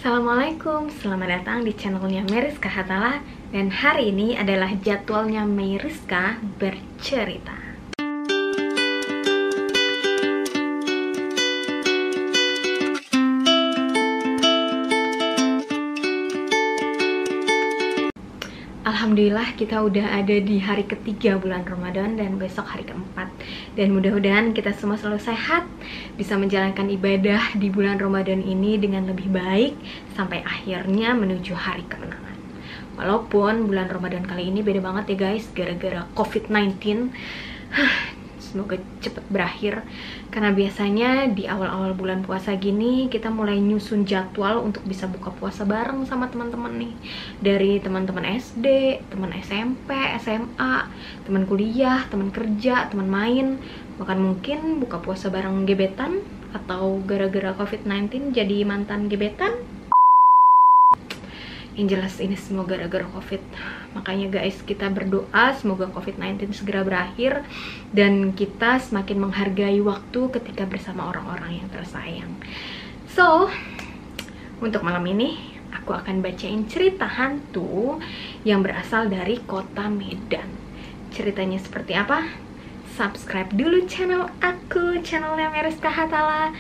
Assalamualaikum, selamat datang di channelnya Meriska Hatala. Dan hari ini adalah jadwalnya Meriska bercerita. Alhamdulillah kita udah ada di hari ketiga bulan Ramadan dan besok hari keempat. Dan mudah-mudahan kita semua selalu sehat, bisa menjalankan ibadah di bulan Ramadan ini dengan lebih baik sampai akhirnya menuju hari kemenangan. Walaupun bulan Ramadan kali ini beda banget ya guys, gara-gara COVID-19. Semoga cepet berakhir, karena biasanya di awal-awal bulan puasa gini kita mulai nyusun jadwal untuk bisa buka puasa bareng sama teman-teman nih, dari teman-teman SD, teman SMP, SMA, teman kuliah, teman kerja, teman main, bahkan mungkin buka puasa bareng gebetan, atau gara-gara COVID-19 jadi mantan gebetan. Yang jelas ini semua gara-gara COVID. Makanya guys, kita berdoa semoga COVID-19 segera berakhir dan kita semakin menghargai waktu ketika bersama orang-orang yang tersayang. So, untuk malam ini aku akan bacain cerita hantu yang berasal dari kota Medan. Ceritanya seperti apa? Subscribe dulu channel aku, channelnya Meriska Hatala.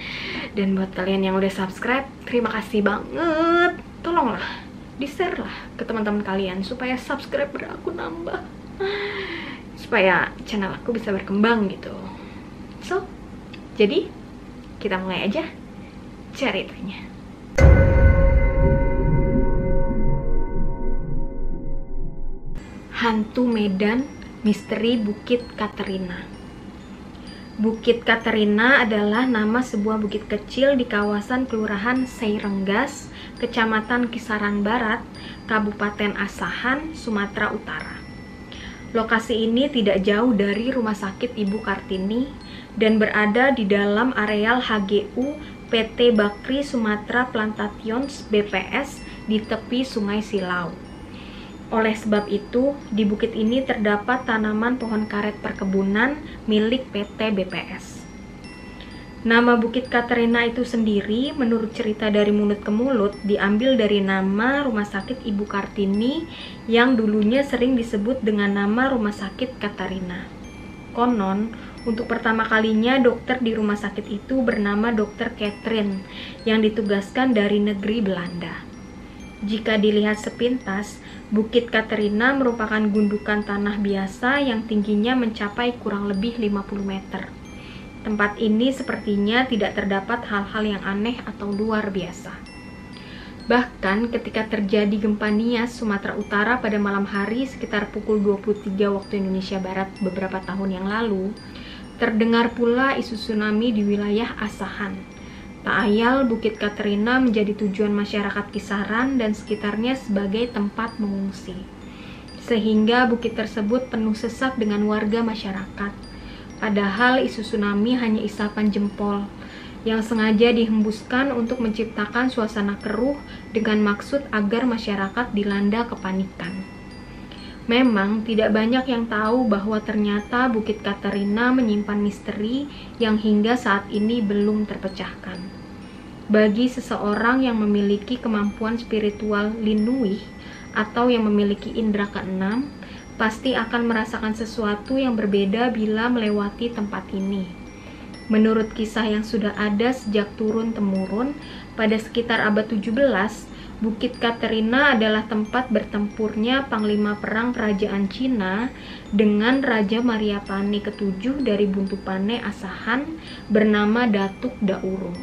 Dan buat kalian yang udah subscribe, terima kasih banget. Tolonglah di-share lah ke teman-teman kalian supaya subscriber aku nambah, supaya channel aku bisa berkembang gitu. So, jadi kita mulai aja ceritanya. Hantu Medan, misteri Bukit Katerina. Bukit Katerina adalah nama sebuah bukit kecil di kawasan Kelurahan Seirenggas, Kecamatan Kisaran Barat, Kabupaten Asahan, Sumatera Utara. Lokasi ini tidak jauh dari Rumah Sakit Ibu Kartini dan berada di dalam areal HGU PT Bakri Sumatera Plantations BPS di tepi Sungai Silau. Oleh sebab itu, di bukit ini terdapat tanaman pohon karet perkebunan milik PT BPS. Nama Bukit Katerina itu sendiri, menurut cerita dari mulut ke mulut, diambil dari nama Rumah Sakit Ibu Kartini yang dulunya sering disebut dengan nama Rumah Sakit Katerina. Konon, untuk pertama kalinya dokter di rumah sakit itu bernama Dr. Catherine yang ditugaskan dari negeri Belanda. Jika dilihat sepintas, Bukit Katerina merupakan gundukan tanah biasa yang tingginya mencapai kurang lebih 50 meter. Tempat ini sepertinya tidak terdapat hal-hal yang aneh atau luar biasa. Bahkan ketika terjadi gempa Nias Sumatera Utara pada malam hari sekitar pukul 23 waktu Indonesia Barat beberapa tahun yang lalu, terdengar pula isu tsunami di wilayah Asahan. Tak ayal Bukit Katerina menjadi tujuan masyarakat Kisaran dan sekitarnya sebagai tempat mengungsi. Sehingga bukit tersebut penuh sesak dengan warga masyarakat. Padahal isu tsunami hanya isapan jempol yang sengaja dihembuskan untuk menciptakan suasana keruh dengan maksud agar masyarakat dilanda kepanikan. Memang tidak banyak yang tahu bahwa ternyata Bukit Katerina menyimpan misteri yang hingga saat ini belum terpecahkan. Bagi seseorang yang memiliki kemampuan spiritual linuih atau yang memiliki indera keenam, pasti akan merasakan sesuatu yang berbeda bila melewati tempat ini. Menurut kisah yang sudah ada sejak turun-temurun, pada sekitar abad 17, Bukit Katerina adalah tempat bertempurnya panglima perang kerajaan Cina dengan Raja Mariapane ke-7 dari Buntupane Asahan bernama Datuk Daurung.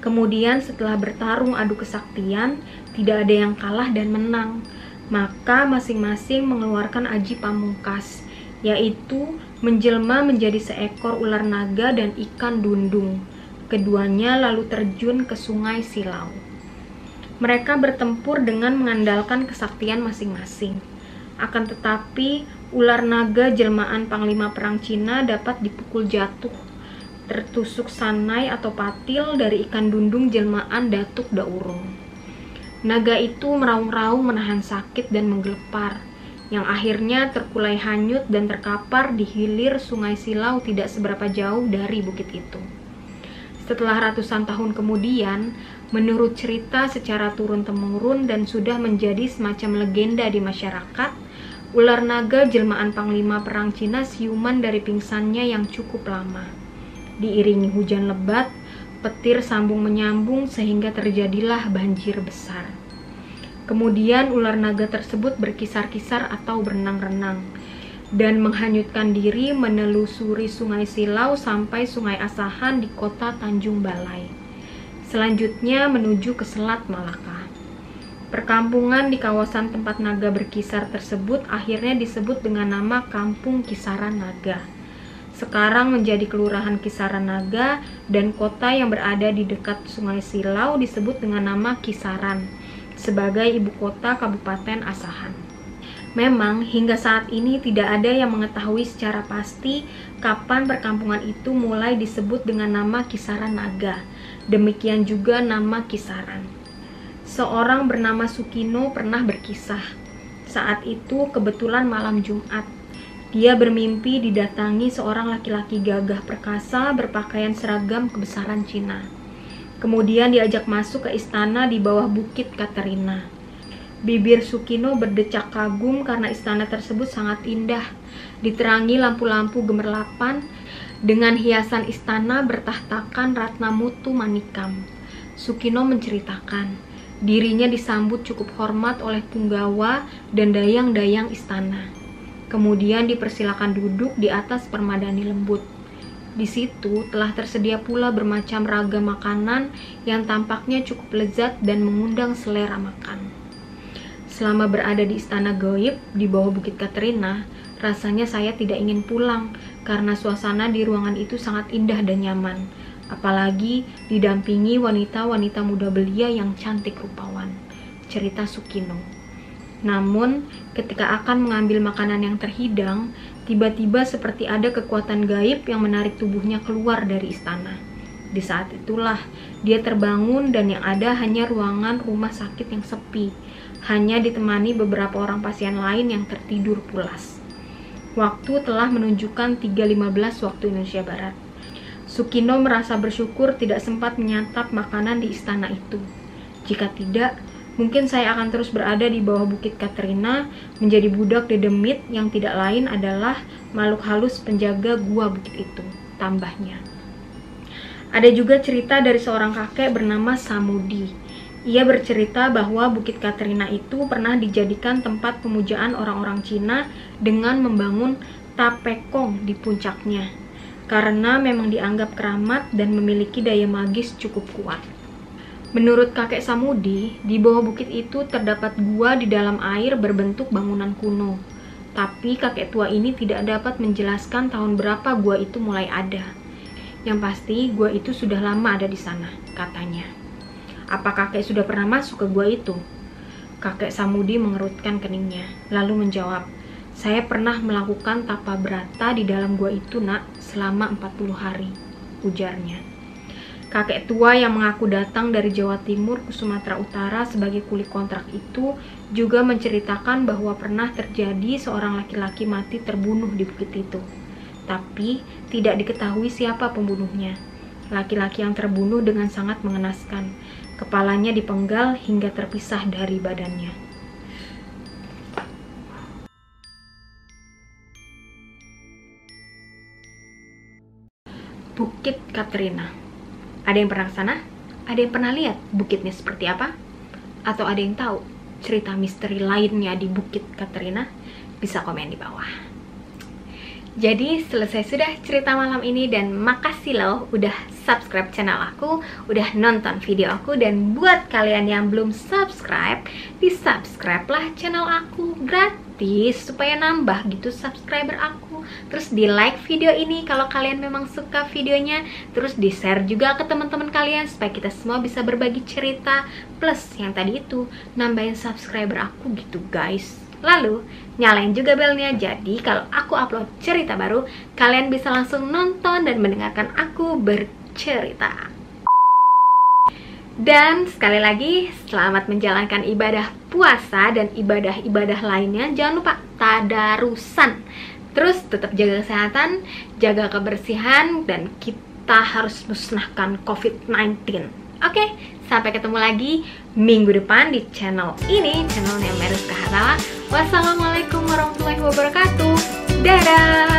Kemudian setelah bertarung adu kesaktian, tidak ada yang kalah dan menang. Maka masing-masing mengeluarkan aji pamungkas, yaitu menjelma menjadi seekor ular naga dan ikan dundung. Keduanya lalu terjun ke Sungai Silau. Mereka bertempur dengan mengandalkan kesaktian masing-masing. Akan tetapi, ular naga jelmaan panglima perang Cina dapat dipukul jatuh, tertusuk sanai atau patil dari ikan dundung jelmaan Datuk Daurung. Naga itu meraung-raung menahan sakit dan menggelepar, yang akhirnya terkulai hanyut dan terkapar di hilir Sungai Silau tidak seberapa jauh dari bukit itu. Setelah ratusan tahun kemudian, menurut cerita secara turun-temurun dan sudah menjadi semacam legenda di masyarakat, ular naga jelmaan panglima perang Cina siuman dari pingsannya yang cukup lama. Diiringi hujan lebat, petir sambung menyambung sehingga terjadilah banjir besar. Kemudian ular naga tersebut berkisar-kisar atau berenang-renang dan menghanyutkan diri menelusuri Sungai Silau sampai Sungai Asahan di kota Tanjung Balai. Selanjutnya menuju ke Selat Malaka. Perkampungan di kawasan tempat naga berkisar tersebut akhirnya disebut dengan nama Kampung Kisaran Naga. Sekarang menjadi Kelurahan Kisaran Naga dan kota yang berada di dekat Sungai Silau disebut dengan nama Kisaran sebagai ibu kota Kabupaten Asahan. Memang hingga saat ini tidak ada yang mengetahui secara pasti kapan perkampungan itu mulai disebut dengan nama Kisaran Naga. Demikian juga nama Kisaran. Seorang bernama Sukino pernah berkisah. Saat itu kebetulan malam Jumat. Dia bermimpi didatangi seorang laki-laki gagah perkasa berpakaian seragam kebesaran Cina. Kemudian diajak masuk ke istana di bawah Bukit Katerina. Bibir Sukino berdecak kagum karena istana tersebut sangat indah, diterangi lampu-lampu gemerlapan, dengan hiasan istana bertahtakan ratna mutu manikam. Sukino menceritakan, dirinya disambut cukup hormat oleh punggawa dan dayang-dayang istana. Kemudian dipersilakan duduk di atas permadani lembut. Di situ telah tersedia pula bermacam ragam makanan yang tampaknya cukup lezat dan mengundang selera makan. Selama berada di istana gaib di bawah Bukit Katerina, rasanya saya tidak ingin pulang karena suasana di ruangan itu sangat indah dan nyaman, apalagi didampingi wanita-wanita muda belia yang cantik rupawan, cerita Sukino. Namun, ketika akan mengambil makanan yang terhidang, tiba-tiba seperti ada kekuatan gaib yang menarik tubuhnya keluar dari istana. Di saat itulah, dia terbangun dan yang ada hanya ruangan rumah sakit yang sepi, hanya ditemani beberapa orang pasien lain yang tertidur pulas. Waktu telah menunjukkan 3.15 waktu Indonesia Barat. Sukino merasa bersyukur tidak sempat menyantap makanan di istana itu. Jika tidak, mungkin saya akan terus berada di bawah Bukit Katerina menjadi budak dedemit yang tidak lain adalah makhluk halus penjaga gua bukit itu, tambahnya. Ada juga cerita dari seorang kakek bernama Samudi. Ia bercerita bahwa Bukit Katerina itu pernah dijadikan tempat pemujaan orang-orang Cina dengan membangun tapekong di puncaknya, karena memang dianggap keramat dan memiliki daya magis cukup kuat. Menurut kakek Samudi, di bawah bukit itu terdapat gua di dalam air berbentuk bangunan kuno. Tapi kakek tua ini tidak dapat menjelaskan tahun berapa gua itu mulai ada. Yang pasti, gua itu sudah lama ada di sana, katanya. Apa kakek sudah pernah masuk ke gua itu? Kakek Samudi mengerutkan keningnya, lalu menjawab, saya pernah melakukan tapa brata di dalam gua itu, nak, selama 40 hari, ujarnya. Kakek tua yang mengaku datang dari Jawa Timur ke Sumatera Utara sebagai kuli kontrak itu juga menceritakan bahwa pernah terjadi seorang laki-laki mati terbunuh di bukit itu. Tapi tidak diketahui siapa pembunuhnya. Laki-laki yang terbunuh dengan sangat mengenaskan. Kepalanya dipenggal hingga terpisah dari badannya. Bukit Katerina. Ada yang pernah ke sana? Ada yang pernah lihat bukitnya seperti apa? Atau ada yang tahu cerita misteri lainnya di Bukit Katerina? Bisa komen di bawah. Jadi selesai sudah cerita malam ini dan makasih loh udah subscribe channel aku, udah nonton video aku, dan buat kalian yang belum subscribe, di subscribe lah channel aku gratis supaya nambah gitu subscriber aku. Terus di like video ini kalau kalian memang suka videonya, terus di share juga ke teman-teman kalian supaya kita semua bisa berbagi cerita, plus yang tadi itu nambahin subscriber aku gitu guys. Lalu nyalain juga belnya, jadi kalau aku upload cerita baru, kalian bisa langsung nonton dan mendengarkan aku bercerita. Dan sekali lagi, selamat menjalankan ibadah puasa dan ibadah-ibadah lainnya. Jangan lupa tadarusan. Terus tetap jaga kesehatan, jaga kebersihan, dan keep kita harus musnahkan COVID-19. Oke, sampai ketemu lagi minggu depan di channel ini, channelnya Meruska Hatala. Wassalamualaikum warahmatullahi wabarakatuh. Dadah.